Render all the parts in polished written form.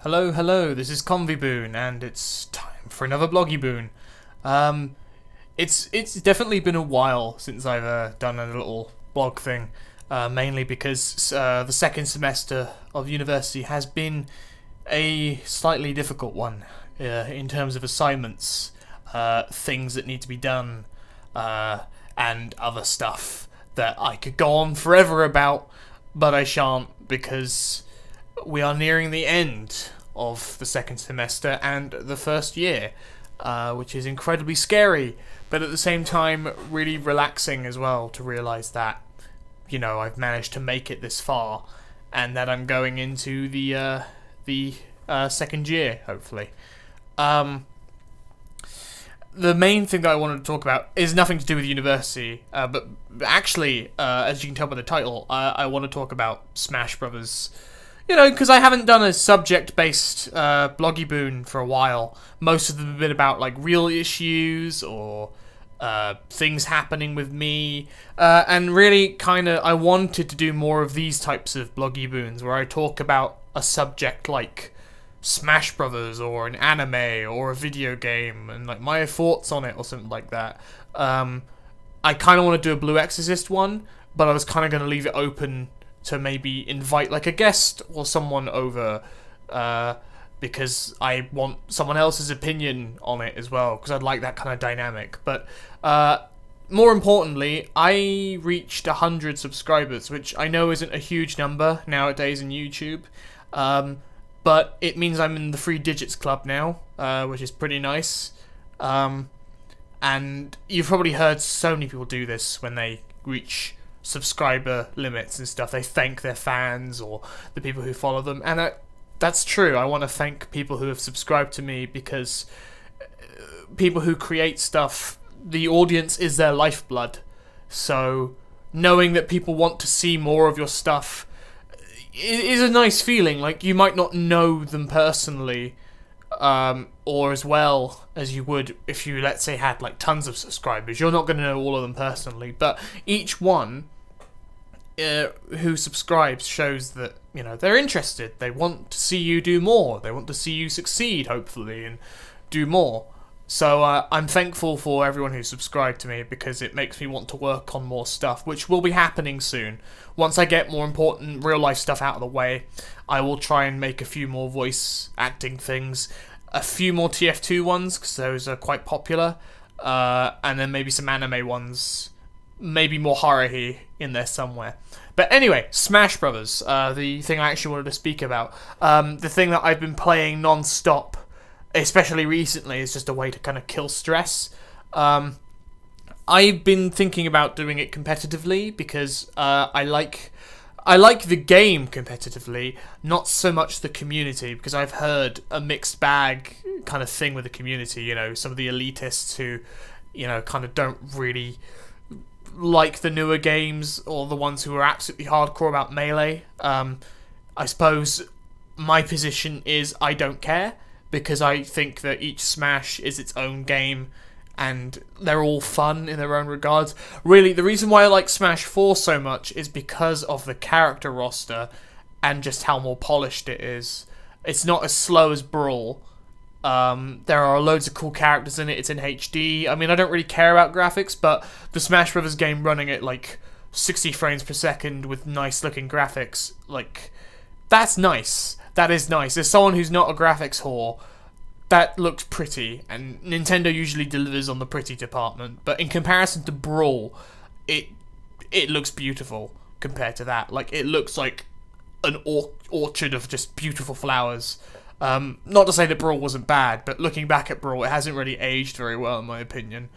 Hello, this is BloggyBoon, and it's time for another BloggyBoon. It's definitely been a while since I've done a little blog thing, mainly because the second semester of university has been a slightly difficult one in terms of assignments, things that need to be done, and other stuff that I could go on forever about, but I shan't because we are nearing the end of the second semester and the first year, which is incredibly scary, but at the same time really relaxing as well to realise that, I've managed to make it this far, and that I'm going into the second year, hopefully. The main thing that I wanted to talk about is nothing to do with university, but actually, as you can tell by the title, I want to talk about Smash Brothers. Because I haven't done a subject-based BloggyBoon for a while. Most of them have been about real issues or things happening with me, and really I wanted to do more of these types of BloggyBoons where I talk about a subject like Smash Brothers or an anime or a video game and my thoughts on it or something like that. I kind of want to do a Blue Exorcist one, but I was kind of going to leave it open to maybe invite a guest or someone over, because I want someone else's opinion on it as well, because I'd like that kind of dynamic. But more importantly, I reached 100 subscribers, which I know isn't a huge number nowadays in YouTube, but it means I'm in the 3 digits club now, which is pretty nice. And you've probably heard so many people do this when they reach subscriber limits and stuff. They thank their fans or the people who follow them, and that's true. I want to thank people who have subscribed to me, because people who create stuff, the audience is their lifeblood. So knowing that people want to see more of your stuff is a nice feeling. You might not know them personally, or as well as you would if you, let's say, had tons of subscribers. You're not going to know all of them personally, but each one who subscribes shows that they're interested. They want to see you do more. They want to see you succeed, hopefully, and do more. So I'm thankful for everyone who subscribed to me, because it makes me want to work on more stuff, which will be happening soon. Once I get more important real life stuff out of the way, I will try and make a few more voice acting things, a few more TF2 ones, because those are quite popular, and then maybe some anime ones, maybe more horror-y in there somewhere. But anyway, Smash Brothers, the thing I actually wanted to speak about, the thing that I've been playing non-stop, especially recently, is just a way to kind of kill stress. I've been thinking about doing it competitively, because I like the game competitively, not so much the community, because I've heard a mixed bag kind of thing with the community. Some of the elitists who, kind of don't really like the newer games, or the ones who are absolutely hardcore about Melee. I suppose my position is I don't care, because I think that each Smash is its own game, and they're all fun in their own regards. Really, the reason why I like Smash 4 so much is because of the character roster and just how more polished it is. It's not as slow as Brawl. There are loads of cool characters in it. It's in HD. I mean, I don't really care about graphics, but the Smash Brothers game running at 60 frames per second with nice looking graphics, that's nice. That is nice. As someone who's not a graphics whore, that looks pretty, and Nintendo usually delivers on the pretty department, but in comparison to Brawl, it looks beautiful compared to that. It looks like an orchard of just beautiful flowers. Not to say that Brawl wasn't bad, but looking back at Brawl, it hasn't really aged very well, in my opinion.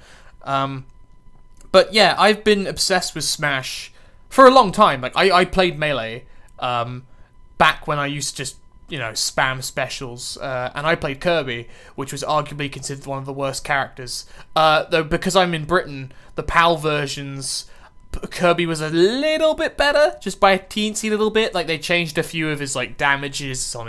But yeah, I've been obsessed with Smash for a long time. I played Melee back when I used to just spam specials, and I played Kirby, which was arguably considered one of the worst characters. Though because I'm in Britain, the PAL versions, Kirby was a little bit better, just by a teensy little bit. They changed a few of his damages on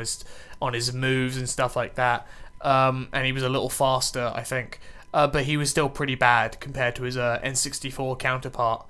his moves and stuff like that, and he was a little faster, I think. But he was still pretty bad compared to his N64 counterpart.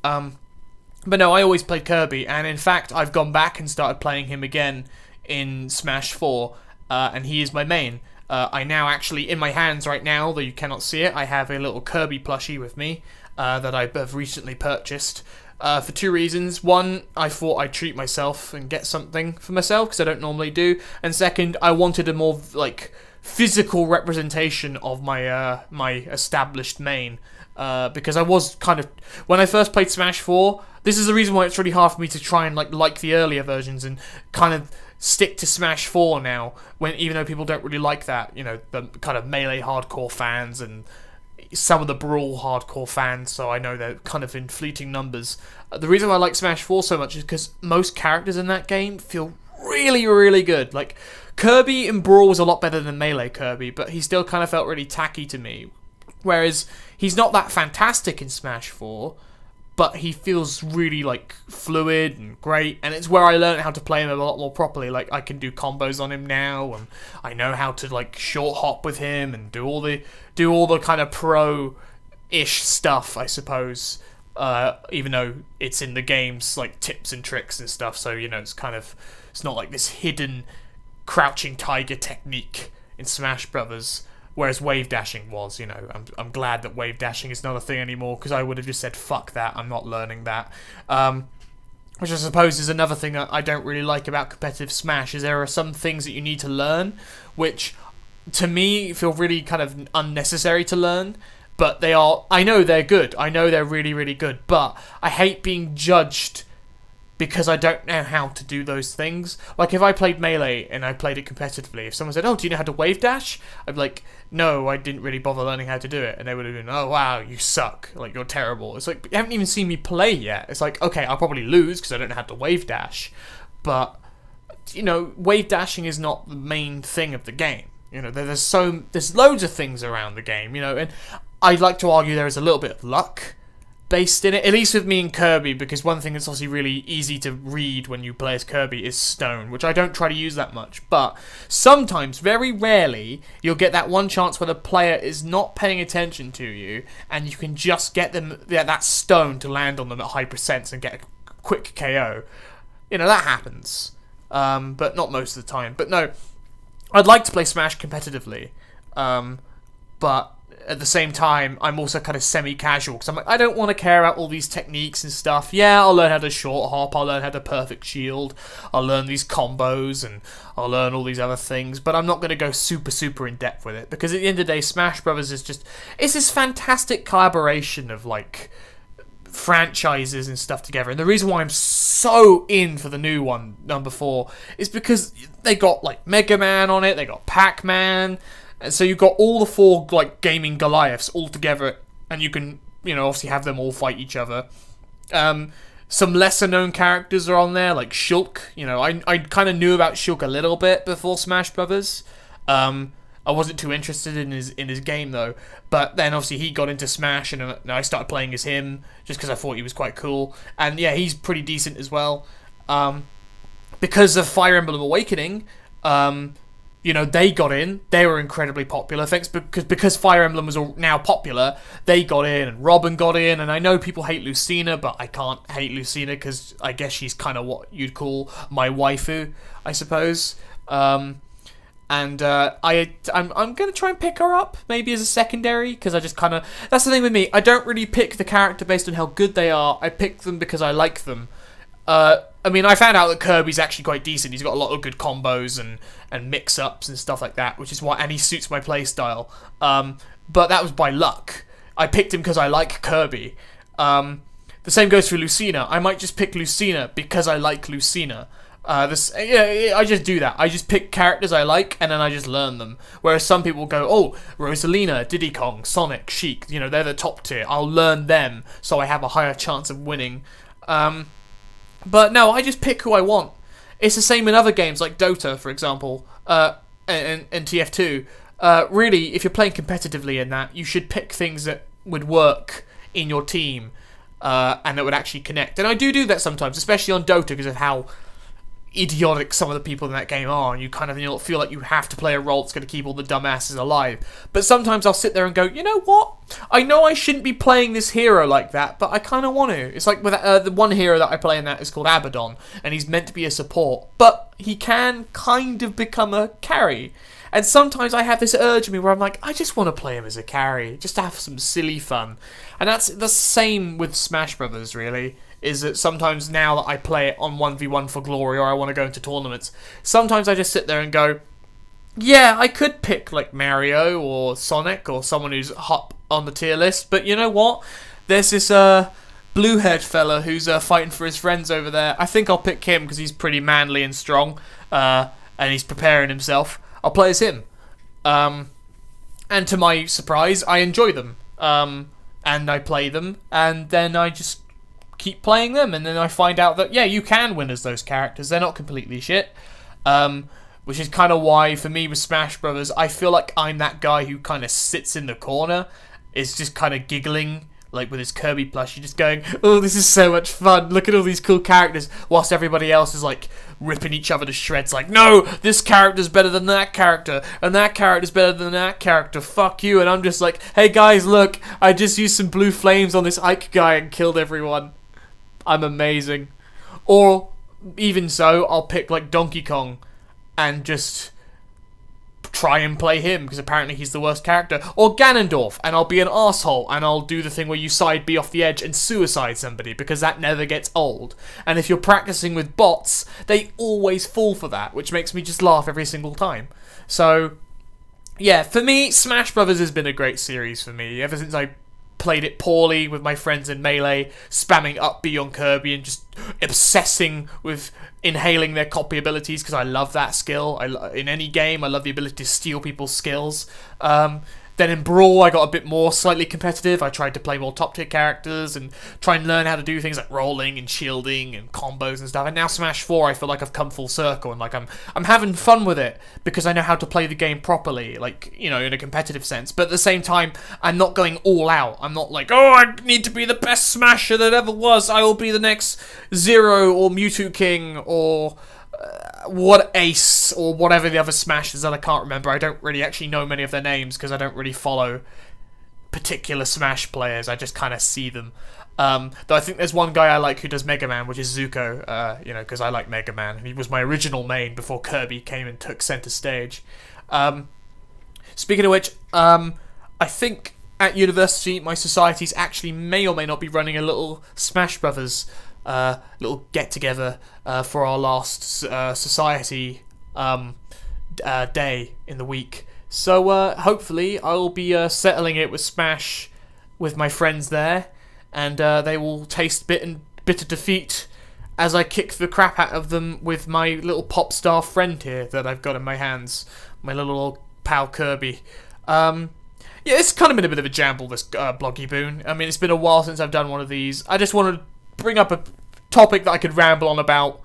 But no, I always played Kirby, and in fact, I've gone back and started playing him again in Smash 4, and he is my main. I now actually, in my hands right now, though you cannot see it, I have a little Kirby plushie with me that I have recently purchased for two reasons. One, I thought I'd treat myself and get something for myself, because I don't normally do. And second, I wanted a more, like, physical representation of my my established main. Because I was kind of... When I first played Smash 4, this is the reason why it's really hard for me to try and like the earlier versions and kind of stick to Smash 4 now, when even though people don't really like that, you know, the kind of Melee hardcore fans and some of the Brawl hardcore fans, so I know they're kind of in fleeting numbers. The reason why I like Smash 4 so much is because most characters in that game feel really, really good. Like, Kirby in Brawl was a lot better than Melee Kirby, but he still kind of felt really tacky to me. Whereas, he's not that fantastic in Smash 4, but he feels really, like, fluid and great, and it's where I learned how to play him a lot more properly. Like, I can do combos on him now, and I know how to, like, short hop with him, and do all the kind of pro-ish stuff, I suppose, even though it's in the game's, like, tips and tricks and stuff, so, you know, it's not like this hidden crouching tiger technique in Smash Brothers. Whereas wave dashing was, you know, I'm glad that wave dashing is not a thing anymore, because I would have just said, fuck that, I'm not learning that. Which I suppose is another thing that I don't really like about competitive Smash, is there are some things that you need to learn, which, to me, feel really kind of unnecessary to learn, but they are, I know they're good, I know they're really, really good, but I hate being judged because I don't know how to do those things. Like, if I played Melee and I played it competitively, if someone said, oh, do you know how to wave dash? I'd be like, no, I didn't really bother learning how to do it. And they would have been, oh, wow, you suck. Like, you're terrible. It's like, you haven't even seen me play yet. It's like, okay, I'll probably lose because I don't know how to wave dash. But, you know, wave dashing is not the main thing of the game. You know, there's loads of things around the game, you know, and I'd like to argue there is a little bit of luck based in it, at least with me and Kirby, because one thing that's obviously really easy to read when you play as Kirby is stone, which I don't try to use that much, but sometimes, very rarely, you'll get that one chance where the player is not paying attention to you, and you can just get them that stone to land on them at high percents and get a quick KO. You know, that happens, but not most of the time. But no, I'd like to play Smash competitively, but at the same time, I'm also kind of semi-casual, because I'm like, I don't want to care about all these techniques and stuff. Yeah, I'll learn how to short hop, I'll learn how to perfect shield, I'll learn these combos, and I'll learn all these other things, but I'm not going to go super, super in-depth with it, because at the end of the day, Smash Brothers is just, it's this fantastic collaboration of, like, franchises and stuff together, and the reason why I'm so in for the new one, number 4, is because they got, like, Mega Man on it, they got Pac-Man. And so you've got all the 4, like, gaming Goliaths all together, and you can, you know, obviously have them all fight each other. Some lesser-known characters are on there, like Shulk. You know, I kind of knew about Shulk a little bit before Smash Brothers. I wasn't too interested in his game, though. But then, obviously, he got into Smash, and I started playing as him, just because I thought he was quite cool. And, yeah, he's pretty decent as well. Because of Fire Emblem Awakening, you know, they got in. They were incredibly popular. Thanks because Fire Emblem was now popular, they got in, and Robin got in. And I know people hate Lucina, but I can't hate Lucina because I guess she's kind of what you'd call my waifu, I suppose. I'm gonna try and pick her up maybe as a secondary, because I just kind of, that's the thing with me. I don't really pick the character based on how good they are. I pick them because I like them. I mean, I found out that Kirby's actually quite decent. He's got a lot of good combos and mix-ups and stuff like that, which is why, and he suits my playstyle. But that was by luck. I picked him because I like Kirby. The same goes for Lucina. I might just pick Lucina because I like Lucina. I just do that. I just pick characters I like, and then I just learn them. Whereas some people go, oh, Rosalina, Diddy Kong, Sonic, Sheik, you know, they're the top tier. I'll learn them so I have a higher chance of winning. But no, I just pick who I want. It's the same in other games like Dota, for example, and TF2. Really, if you're playing competitively in that, you should pick things that would work in your team, and that would actually connect. And I do that sometimes, especially on Dota, because of how idiotic some of the people in that game are, and you kind of feel like you have to play a role that's going to keep all the dumbasses alive. But sometimes I'll sit there and go, you know what? I know I shouldn't be playing this hero like that, but I kind of want to. It's like with the one hero that I play in that is called Abaddon, and he's meant to be a support, but he can kind of become a carry. And sometimes I have this urge in me where I'm like, I just want to play him as a carry, just to have some silly fun. And that's the same with Smash Brothers, really. Is that sometimes now that I play it on 1v1 for glory, or I want to go into tournaments, sometimes I just sit there and go, yeah, I could pick like Mario or Sonic or someone who's up on the tier list, but you know what? There's this blue-haired fella who's fighting for his friends over there. I think I'll pick him because he's pretty manly and strong, and he's preparing himself. I'll play as him. And to my surprise, I enjoy them. And I play them, and then I just keep playing them, and then I find out that, yeah, you can win as those characters. They're not completely shit. Which is kind of why, for me with Smash Brothers, I feel like I'm that guy who kind of sits in the corner, is just kind of giggling, like with his Kirby plushie, just going, oh, this is so much fun, look at all these cool characters, whilst everybody else is like ripping each other to shreds, like, no, this character's better than that character, and that character's better than that character, fuck you. And I'm just like, hey guys, look, I just used some blue flames on this Ike guy and killed everyone. I'm amazing. Or, even so, I'll pick like Donkey Kong and just try and play him, because apparently he's the worst character. Or Ganondorf, and I'll be an arsehole, and I'll do the thing where you side B off the edge and suicide somebody, because that never gets old. And if you're practicing with bots, they always fall for that, which makes me just laugh every single time. So, yeah, for me, Smash Brothers has been a great series for me, ever since I played it poorly with my friends in Melee, spamming up B on Kirby and just obsessing with inhaling their copy abilities, because I love that skill. In any game, I love the ability to steal people's skills. Then in Brawl, I got a bit more slightly competitive. I tried to play more top tier characters and try and learn how to do things like rolling and shielding and combos and stuff. And now Smash 4, I feel like I've come full circle, and like I'm having fun with it because I know how to play the game properly, like, you know, in a competitive sense. But at the same time, I'm not going all out. I'm not like, oh, I need to be the best Smasher that ever was. I will be the next Zero or Mewtwo King or what Ace or whatever the other Smashers that I can't remember. I don't really actually know many of their names because I don't really follow particular Smash players. I just kind of see them. Though I think there's one guy I like who does Mega Man, which is Zuko, you know, because I like Mega Man. He was my original main before Kirby came and took center stage. Speaking of which, I think at university my societies actually may or may not be running a little Smash Brothers little get-together for our last society day in the week. So hopefully I'll be settling it with Smash with my friends there, and they will taste bitter defeat as I kick the crap out of them with my little pop star friend here that I've got in my hands, my little old pal Kirby. Yeah, it's kind of been a bit of a jamble, this BloggyBoon. I mean, it's been a while since I've done one of these. I just wanted to bring up a topic that I could ramble on about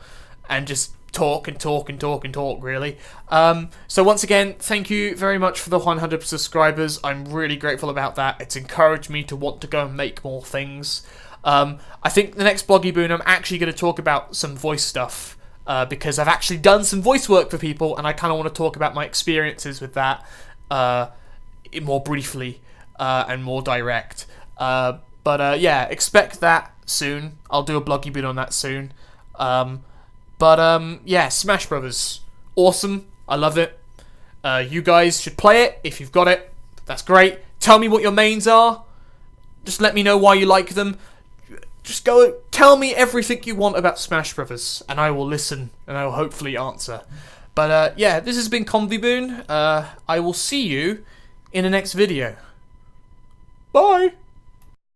and just talk and talk and talk and talk, really. So once again, thank you very much for the 100 subscribers. I'm really grateful about that. It's encouraged me to want to go and make more things. I think the next BloggyBoon I'm actually going to talk about some voice stuff, because I've actually done some voice work for people, and I kind of want to talk about my experiences with that more briefly and more direct. But yeah, expect that soon. I'll do a BloggyBoon on that soon. Yeah, Smash Brothers, awesome. I love it. You guys should play it if you've got it. That's great. Tell me what your mains are. Just let me know why you like them. Just go tell me everything you want about Smash Brothers, and I will listen, and I will hopefully answer. But yeah, this has been BloggyBoon. I will see you in the next video. Bye.